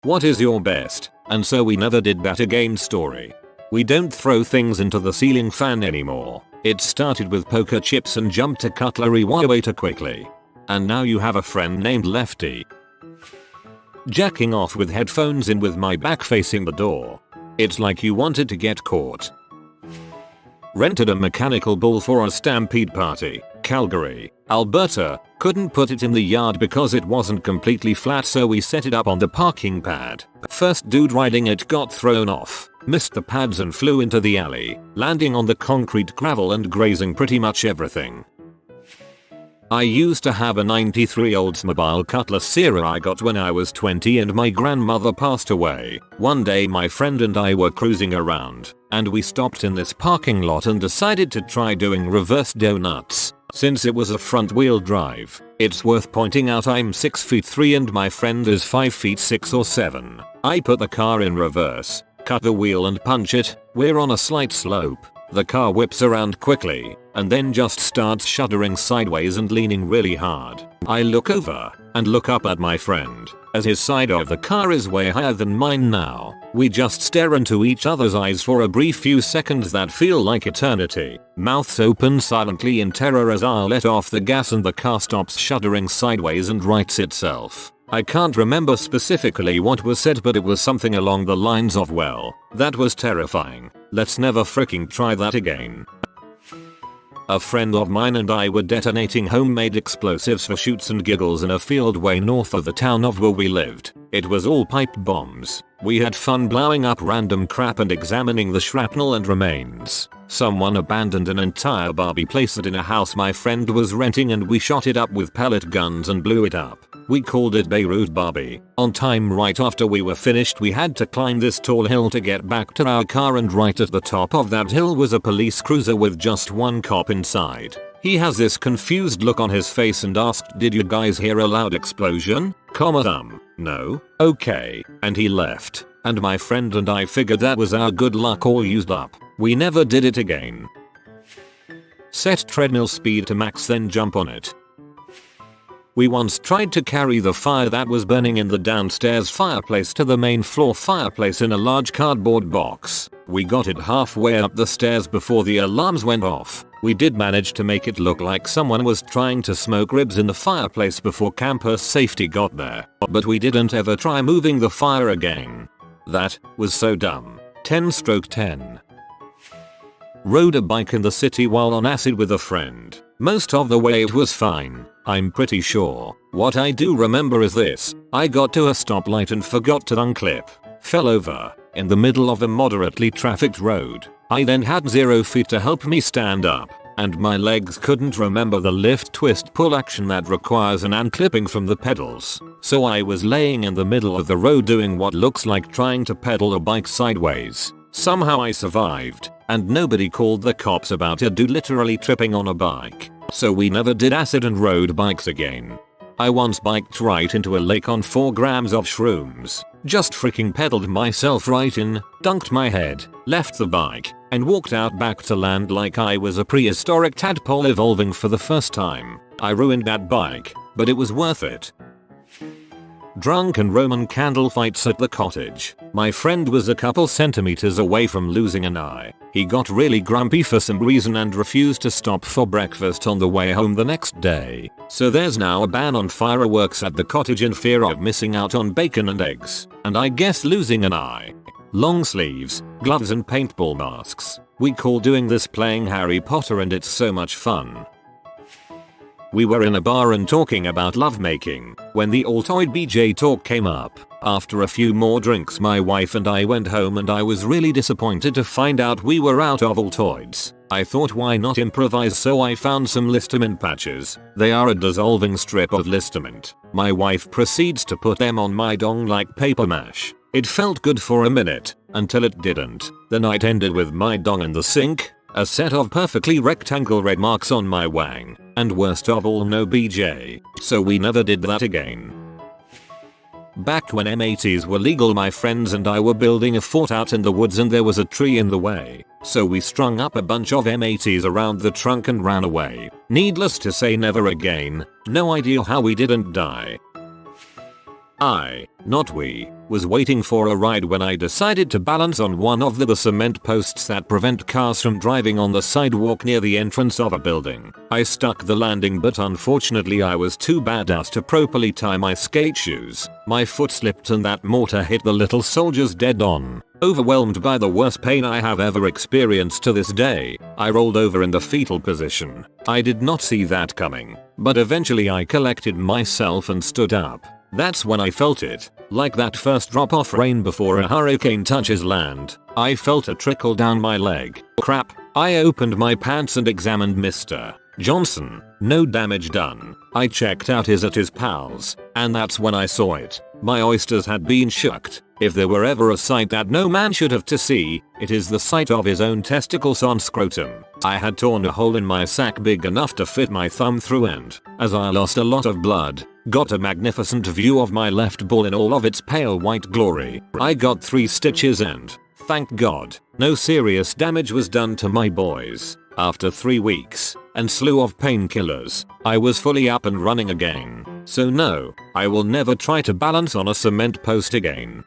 What is your best, and so we never did that again story? We don't throw things into the ceiling fan anymore. It started with poker chips and jumped to cutlery way too quickly. And now you have a friend named Lefty. Jacking off with headphones in with my back facing the door. It's like you wanted to get caught. Rented a mechanical bull for a stampede party, Calgary, Alberta. Couldn't put it in the yard because it wasn't completely flat, so we set it up on the parking pad. First dude riding it got thrown off, missed the pads and flew into the alley, landing on the concrete gravel and grazing pretty much everything. I used to have a 93 Oldsmobile Cutlass Sierra I got when I was 20 and my grandmother passed away. One day my friend and I were cruising around, and we stopped in this parking lot and decided to try doing reverse donuts. Since it was a front wheel drive, it's worth pointing out I'm 6'3" and my friend is 5'6" or 7. I put the car in reverse, cut the wheel and punch it. We're on a slight slope. The car whips around quickly, and then just starts shuddering sideways and leaning really hard. I look over, and look up at my friend, as his side of the car is way higher than mine now. We just stare into each other's eyes for a brief few seconds that feel like eternity. Mouths open silently in terror as I let off the gas and the car stops shuddering sideways and rights itself. I can't remember specifically what was said, but it was something along the lines of, "Well, that was terrifying. Let's never freaking try that again." A friend of mine and I were detonating homemade explosives for shoots and giggles in a field way north of the town of where we lived. It was all pipe bombs. We had fun blowing up random crap and examining the shrapnel and remains. Someone abandoned an entire Barbie playset in a house my friend was renting and we shot it up with pellet guns and blew it up. We called it Beirut Barbie. On time right after we were finished we had to climb this tall hill to get back to our car, and right at the top of that hill was a police cruiser with just one cop inside. He has this confused look on his face and asked, "Did you guys hear a loud explosion?" No. Okay. And he left. And my friend and I figured that was our good luck all used up. We never did it again. Set treadmill speed to max, then jump on it. We once tried to carry the fire that was burning in the downstairs fireplace to the main floor fireplace in a large cardboard box. We got it halfway up the stairs before the alarms went off. We did manage to make it look like someone was trying to smoke ribs in the fireplace before campus safety got there, but we didn't ever try moving the fire again. That was so dumb. 10/10. Rode a bike in the city while on acid with a friend. Most of the way it was fine, I'm pretty sure. What I do remember is this: I got to a stoplight and forgot to unclip. Fell over in the middle of a moderately trafficked road. I then had 0 feet to help me stand up, and my legs couldn't remember the lift twist pull action that requires an unclipping from the pedals. So I was laying in the middle of the road doing what looks like trying to pedal a bike sideways. Somehow I survived, and nobody called the cops about a dude literally tripping on a bike. So we never did acid and rode bikes again. I once biked right into a lake on 4 grams of shrooms. Just freaking pedaled myself right in, dunked my head, left the bike, and walked out back to land like I was a prehistoric tadpole evolving for the first time. I ruined that bike, but it was worth it. Drunken Roman candle fights at the cottage. My friend was a couple centimeters away from losing an eye. He got really grumpy for some reason and refused to stop for breakfast on the way home the next day. So there's now a ban on fireworks at the cottage in fear of missing out on bacon and eggs, and I guess losing an eye. Long sleeves, gloves and paintball masks. We call doing this playing Harry Potter, and it's so much fun. We were in a bar and talking about lovemaking when the Altoid BJ talk came up. After a few more drinks my wife and I went home, and I was really disappointed to find out we were out of Altoids. I thought, why not improvise, so I found some Listamint patches. They are a dissolving strip of Listamint. My wife proceeds to put them on my dong like paper mache. It felt good for a minute, until it didn't. The night ended with my dong in the sink, a set of perfectly rectangle red marks on my wang, and worst of all, no BJ. So we never did that again. Back when M80s were legal, my friends and I were building a fort out in the woods and there was a tree in the way. So we strung up a bunch of M80s around the trunk and ran away. Needless to say, never again. No idea how we didn't die. not we, was waiting for a ride when I decided to balance on one of the cement posts that prevent cars from driving on the sidewalk near the entrance of a building. I stuck the landing, but unfortunately I was too badass to properly tie my skate shoes. My foot slipped and that mortar hit the little soldiers dead on. Overwhelmed by the worst pain I have ever experienced to this day, I rolled over in the fetal position. I did not see that coming, but eventually I collected myself and stood up. That's when I felt it, like that first drop of rain before a hurricane touches land. I felt a trickle down my leg. Crap. I opened my pants and examined Mr. Johnson. No damage done. I checked out his pals, and that's when I saw it. My oysters had been shucked. If there were ever a sight that no man should have to see, it is the sight of his own testicles on scrotum. I had torn a hole in my sack big enough to fit my thumb through, and, as I lost a lot of blood, got a magnificent view of my left ball in all of its pale white glory. I got 3 stitches and, thank God, no serious damage was done to my boys. After 3 weeks and slew of painkillers, I was fully up and running again. So no, I will never try to balance on a cement post again.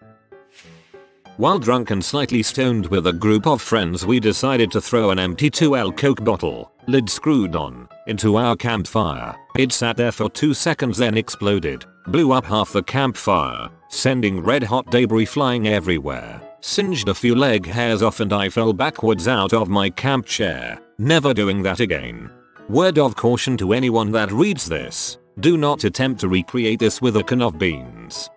While drunk and slightly stoned with a group of friends, we decided to throw an empty 2L Coke bottle, lid screwed on, into our campfire. It sat there for 2 seconds, then exploded, blew up half the campfire, sending red hot debris flying everywhere, singed a few leg hairs off, and I fell backwards out of my camp chair. Never doing that again. Word of caution to anyone that reads this: do not attempt to recreate this with a can of beans.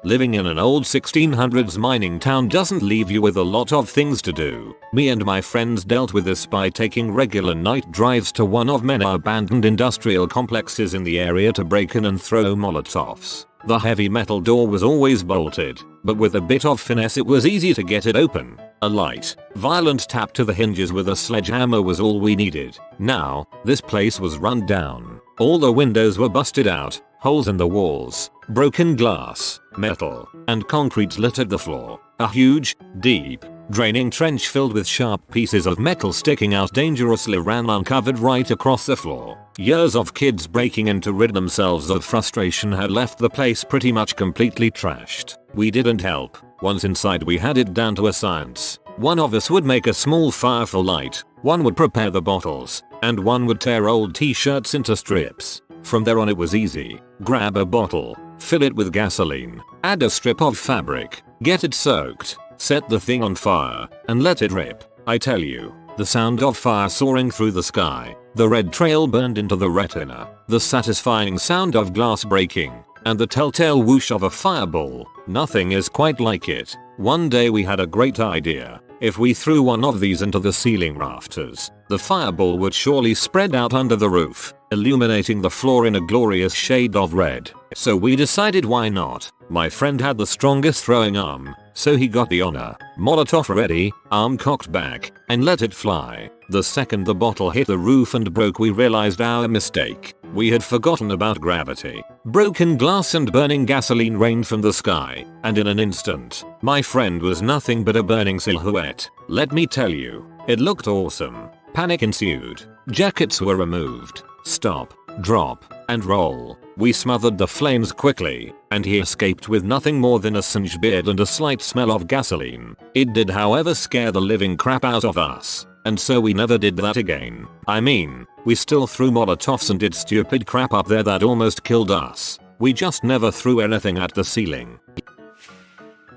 Living in an old 1600s mining town doesn't leave you with a lot of things to do. Me and my friends dealt with this by taking regular night drives to one of many abandoned industrial complexes in the area to break in and throw Molotovs. The heavy metal door was always bolted, but with a bit of finesse it was easy to get it open. A light, violent tap to the hinges with a sledgehammer was all we needed. Now, this place was run down. All the windows were busted out, holes in the walls, broken glass, metal, and concrete littered the floor. A huge, deep, draining trench filled with sharp pieces of metal sticking out dangerously ran uncovered right across the floor. Years of kids breaking in to rid themselves of frustration had left the place pretty much completely trashed. We didn't help. Once inside we had it down to a science. One of us would make a small fire for light, one would prepare the bottles, and one would tear old t-shirts into strips. From there on it was easy. Grab a bottle, fill it with gasoline, add a strip of fabric, get it soaked, set the thing on fire, and let it rip. I tell you, the sound of fire soaring through the sky, the red trail burned into the retina, the satisfying sound of glass breaking, and the telltale whoosh of a fireball. Nothing is quite like it. One day we had a great idea. If we threw one of these into the ceiling rafters, the fireball would surely spread out under the roof, illuminating the floor in a glorious shade of red. So we decided, why not? My friend had the strongest throwing arm, so he got the honor. Molotov ready, arm cocked back, and let it fly. The second the bottle hit the roof and broke, we realized our mistake. We had forgotten about gravity. Broken glass and burning gasoline rained from the sky, and in an instant, my friend was nothing but a burning silhouette. Let me tell you, it looked awesome. Panic ensued. Jackets were removed. Stop, drop, and roll. We smothered the flames quickly, and he escaped with nothing more than a singed beard and a slight smell of gasoline. It did, however, scare the living crap out of us, and so we never did that again. I mean, we still threw Molotovs and did stupid crap up there that almost killed us. We just never threw anything at the ceiling.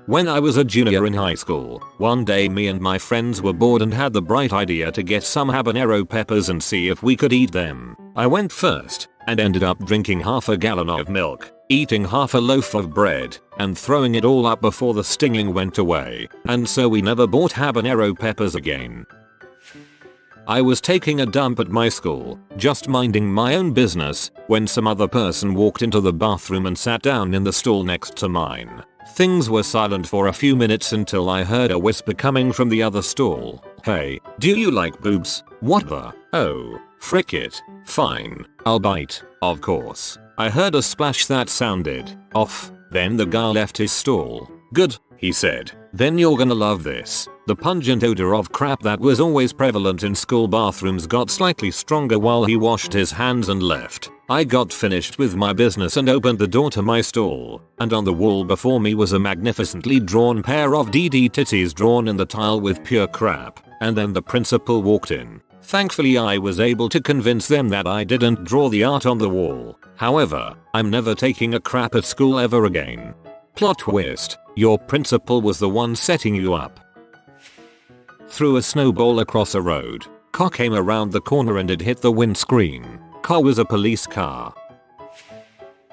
When I was a junior in high school, one day me and my friends were bored and had the bright idea to get some habanero peppers and see if we could eat them. I went first, and ended up drinking half a gallon of milk, eating half a loaf of bread, and throwing it all up before the stinging went away. And so we never bought habanero peppers again. I was taking a dump at my school, just minding my own business, when some other person walked into the bathroom and sat down in the stall next to mine. Things were silent for a few minutes until I heard a whisper coming from the other stall. Hey, do you like boobs? What the? Oh, frick it. Fine, I'll bite. Of course. I heard a splash that sounded off. Then the guy left his stall. Good, he said. Then you're gonna love this. The pungent odor of crap that was always prevalent in school bathrooms got slightly stronger while he washed his hands and left. I got finished with my business and opened the door to my stall, and on the wall before me was a magnificently drawn pair of DD titties drawn in the tile with pure crap, and then the principal walked in. Thankfully I was able to convince them that I didn't draw the art on the wall. However, I'm never taking a crap at school ever again. Plot twist, your principal was the one setting you up. Threw a snowball across a road. Car came around the corner and it hit the windscreen. Car was a police car.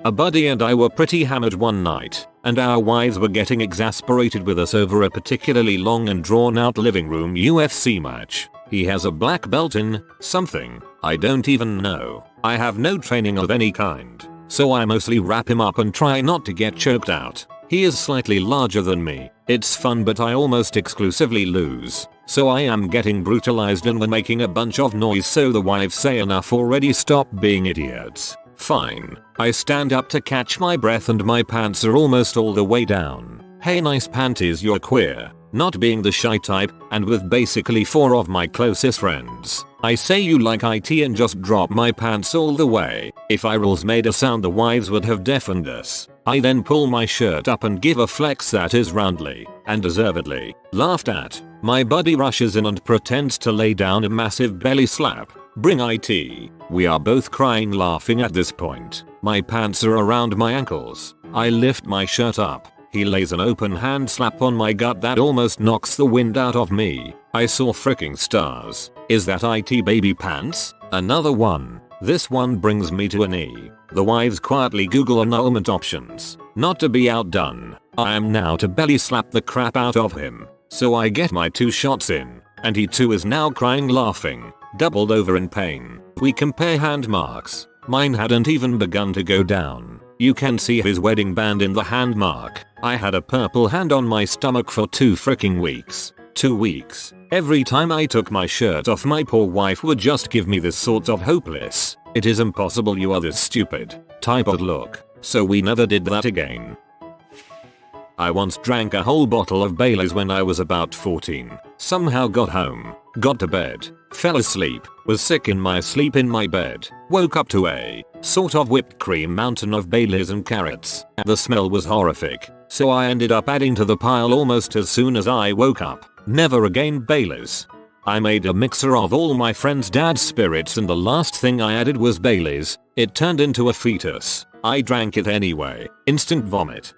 A buddy and I were pretty hammered one night, and our wives were getting exasperated with us over a particularly long and drawn out living room UFC match. He has a black belt in something, I don't even know. I have no training of any kind, so I mostly wrap him up and try not to get choked out. He is slightly larger than me. It's fun but I almost exclusively lose. So I am getting brutalized and we're making a bunch of noise, so the wives say enough already, stop being idiots. Fine. I stand up to catch my breath and my pants are almost all the way down. Hey nice panties, you're queer. Not being the shy type, and with basically 4 of my closest friends. I say you like IT and just drop my pants all the way. If I rules made a sound the wives would have deafened us. I then pull my shirt up and give a flex that is roundly, and deservedly, laughed at. My buddy rushes in and pretends to lay down a massive belly slap. Bring IT. We are both crying laughing at this point. My pants are around my ankles. I lift my shirt up. He lays an open hand slap on my gut that almost knocks the wind out of me. I saw freaking stars. Is that IT baby pants? Another one. This one brings me to a knee. The wives quietly Google annulment options. Not to be outdone, I am now to belly slap the crap out of him. So I get my 2 shots in, and he too is now crying laughing, doubled over in pain. We compare hand marks. Mine hadn't even begun to go down. You can see his wedding band in the hand mark. I had a purple hand on my stomach for 2 freaking weeks. 2 weeks. Every time I took my shirt off my poor wife would just give me this sort of hopeless, it is impossible you are this stupid type of look. So we never did that again. I once drank a whole bottle of Baileys when I was about 14. Somehow got home, got to bed, fell asleep, was sick in my sleep in my bed, woke up to a sort of whipped cream mountain of Baileys and carrots. The smell was horrific, so I ended up adding to the pile almost as soon as I woke up. Never again Baileys. I made a mixer of all my friends' dad's spirits and the last thing I added was Baileys. It turned into a fetus. I drank it anyway. Instant vomit.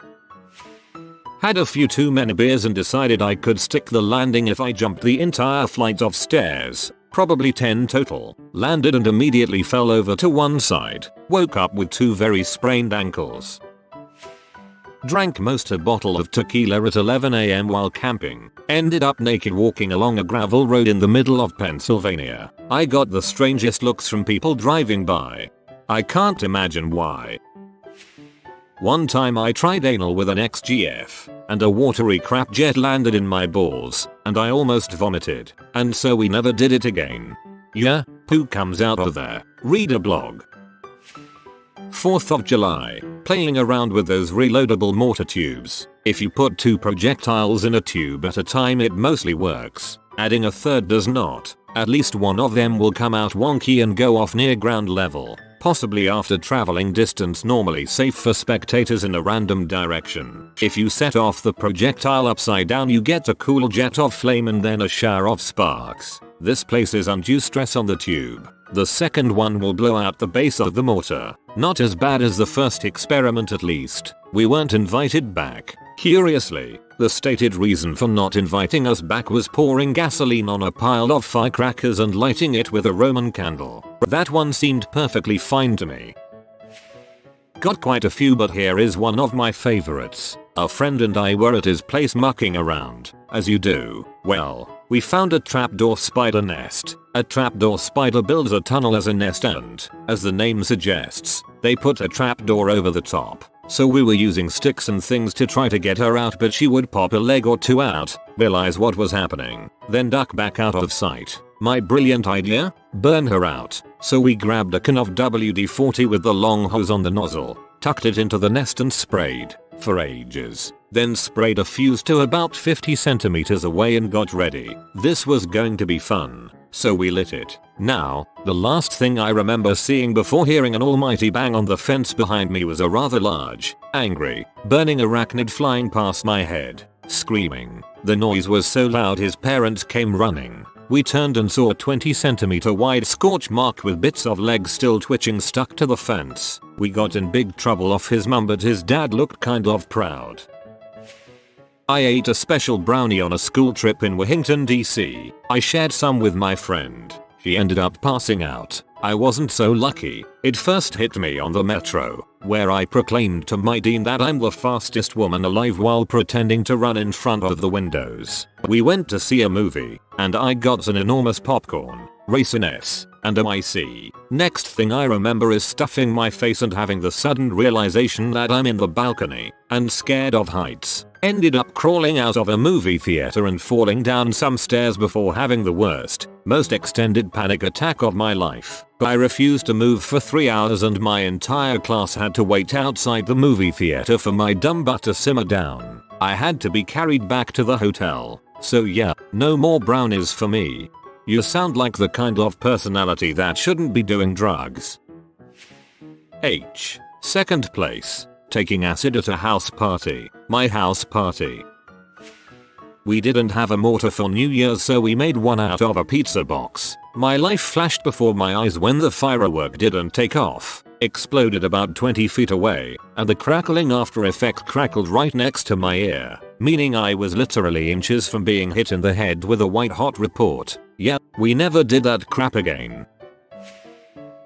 Had a few too many beers and decided I could stick the landing if I jumped the entire flight of stairs. Probably 10 total. Landed and immediately fell over to one side. Woke up with 2 very sprained ankles. Drank most a bottle of tequila at 11 AM while camping. Ended up naked walking along a gravel road in the middle of Pennsylvania. I got the strangest looks from people driving by. I can't imagine why. One time I tried anal with an XGF, and a watery crap jet landed in my balls, and I almost vomited, and so we never did it again. Yeah, poo comes out of there. Read a blog. 4th of July, playing around with those reloadable mortar tubes. If you put 2 projectiles in a tube at a time it mostly works. Adding a third does not. At least one of them will come out wonky and go off near ground level. Possibly after traveling distance normally safe for spectators in a random direction. If you set off the projectile upside down you get a cool jet of flame and then a shower of sparks. This places undue stress on the tube. The second one will blow out the base of the mortar. Not as bad as the first experiment at least. We weren't invited back. Curiously, the stated reason for not inviting us back was pouring gasoline on a pile of firecrackers and lighting it with a Roman candle. That one seemed perfectly fine to me. Got quite a few, but here is one of my favorites. A friend and I were at his place mucking around, as you do. Well, we found a trapdoor spider nest. A trapdoor spider builds a tunnel as a nest and, as the name suggests, they put a trapdoor over the top. So we were using sticks and things to try to get her out, but she would pop a leg or 2 out, realize what was happening, then duck back out of sight. My brilliant idea? Burn her out. So we grabbed a can of WD-40 with the long hose on the nozzle, tucked it into the nest and sprayed, for ages. Then sprayed a fuse to about 50 centimeters away and got ready. This was going to be fun. So we lit it, Now, the last thing I remember seeing before hearing an almighty bang on the fence behind me was a rather large, angry, burning arachnid flying past my head, screaming. The noise was so loud his parents came running. We turned and saw a 20cm wide scorch mark with bits of leg still twitching stuck to the fence. We got in big trouble off his mum, but his dad looked kind of proud. I ate a special brownie on a school trip in Washington, D.C. I shared some with my friend. She ended up passing out. I wasn't so lucky. It first hit me on the metro, where I proclaimed to my dean that I'm the fastest woman alive while pretending to run in front of the windows. We went to see a movie, and I got an enormous popcorn, raisinettes, and a icy. Next thing I remember is stuffing my face and having the sudden realization that I'm in the balcony, and scared of heights. Ended up crawling out of a movie theater and falling down some stairs before having the worst, most extended panic attack of my life. I refused to move for 3 hours and my entire class had to wait outside the movie theater for my dumb butt to simmer down. I had to be carried back to the hotel. So yeah, no more brownies for me. You sound like the kind of personality that shouldn't be doing drugs. H. Second place. Taking acid at a house party. My house party. We didn't have a mortar for New Year's, so we made one out of a pizza box. My life flashed before my eyes when the firework didn't take off, exploded about 20 feet away, and the crackling after effect crackled right next to my ear, meaning I was literally inches from being hit in the head with a white hot report. Yeah, we never did that crap again.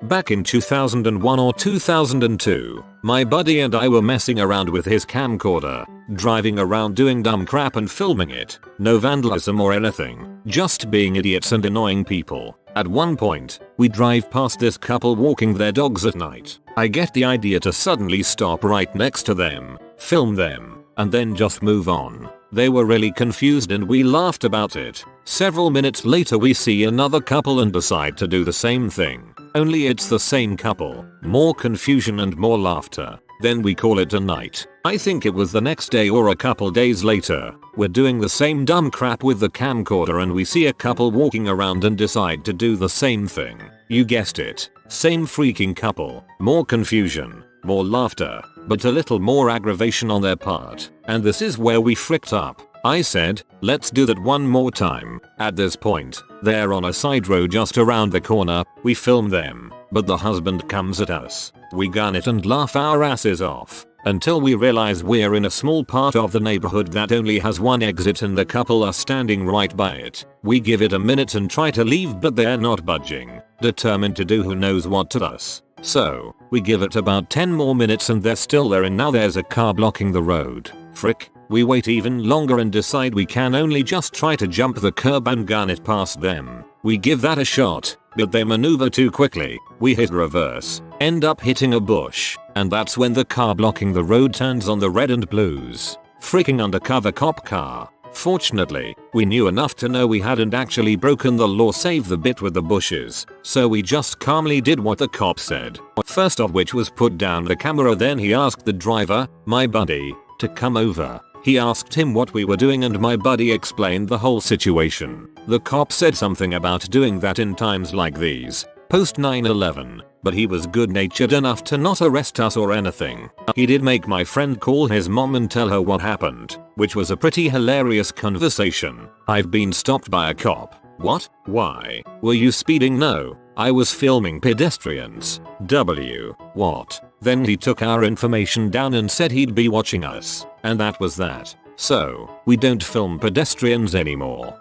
Back in 2001 or 2002, my buddy and I were messing around with his camcorder, driving around doing dumb crap and filming it. No vandalism or anything, just being idiots and annoying people. At one point, we drive past this couple walking their dogs at night. I get the idea to suddenly stop right next to them, film them, and then just move on. They were really confused and we laughed about it. Several minutes later we see another couple and decide to do the same thing. Only it's the same couple. More confusion and more laughter. Then we call it a night. I think it was the next day or a couple days later. We're doing the same dumb crap with the camcorder and we see a couple walking around and decide to do the same thing. You guessed it. Same freaking couple. More confusion. More laughter. But a little more aggravation on their part. And this is where we fricked up. I said, let's do that one more time. At this point, they're on a side road just around the corner. We film them, but the husband comes at us. We gun it and laugh our asses off until we realize we're in a small part of the neighborhood that only has one exit and the couple are standing right by it. We give it a minute and try to leave, but they're not budging, determined to do who knows what to us. So, we give it about 10 more minutes and they're still there, and now there's a car blocking the road. Frick. We wait even longer and decide we can only just try to jump the curb and gun it past them. We give that a shot, but they maneuver too quickly. We hit reverse, end up hitting a bush, and that's when the car blocking the road turns on the red and blues. Freaking undercover cop car. Fortunately, we knew enough to know we hadn't actually broken the law save the bit with the bushes, so we just calmly did what the cop said. First of which was put down the camera, then he asked the driver, my buddy, to come over. He asked him what we were doing and my buddy explained the whole situation. The cop said something about doing that in times like these, post 9/11, but he was good-natured enough to not arrest us or anything. He did make my friend call his mom and tell her what happened, which was a pretty hilarious conversation. I've been stopped by a cop. What? Why? Were you speeding? No, I was filming pedestrians. W. What? Then he took our information down and said he'd be watching us. And that was that. So, we don't film pedestrians anymore.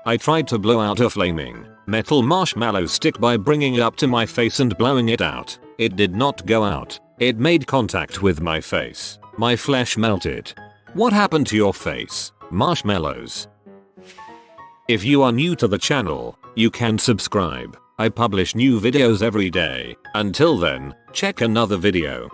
I tried to blow out a flaming metal marshmallow stick by bringing it up to my face and blowing it out. It did not go out. It made contact with my face. My flesh melted. What happened to your face? Marshmallows. If you are new to the channel, you can subscribe. I publish new videos every day. Until then, check another video.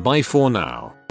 Bye for now.